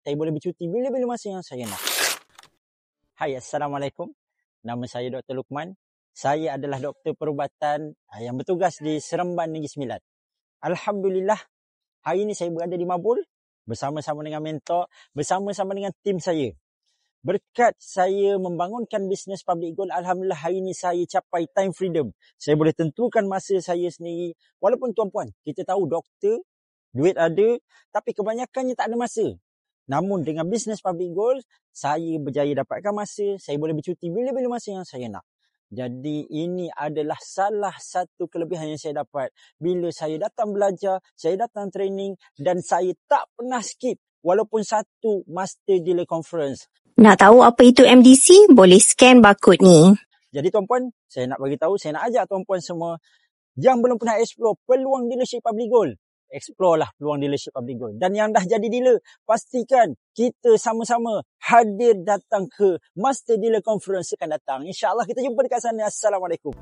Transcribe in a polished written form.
Saya boleh bercuti bila-bila masa yang saya nak. Hai, Assalamualaikum. Nama saya Dr. Luqman. Saya adalah doktor perubatan yang bertugas di Seremban Negeri Sembilan. Alhamdulillah, hari ini saya berada di Mabul bersama-sama dengan mentor, bersama-sama dengan tim saya. Berkat saya membangunkan bisnes public goal, Alhamdulillah hari ini saya capai time freedom. Saya boleh tentukan masa saya sendiri. Walaupun tuan-puan, kita tahu doktor, duit ada, tapi kebanyakannya tak ada masa. Namun dengan bisnes public goal, saya berjaya dapatkan masa, saya boleh bercuti bila-bila masa yang saya nak. Jadi ini adalah salah satu kelebihan yang saya dapat bila saya datang belajar, saya datang training dan saya tak pernah skip walaupun satu master dealer conference. Nak tahu apa itu MDC? Boleh scan barcode ni. Jadi tuan-puan, saya nak bagi tahu, saya nak ajak tuan-puan semua yang belum pernah explore peluang dealership public goal. Explore lah peluang dealership public goal. Dan yang dah jadi dealer, pastikan kita sama-sama hadir datang ke Master Dealer Conference akan datang. InsyaAllah kita jumpa dekat sana. Assalamualaikum.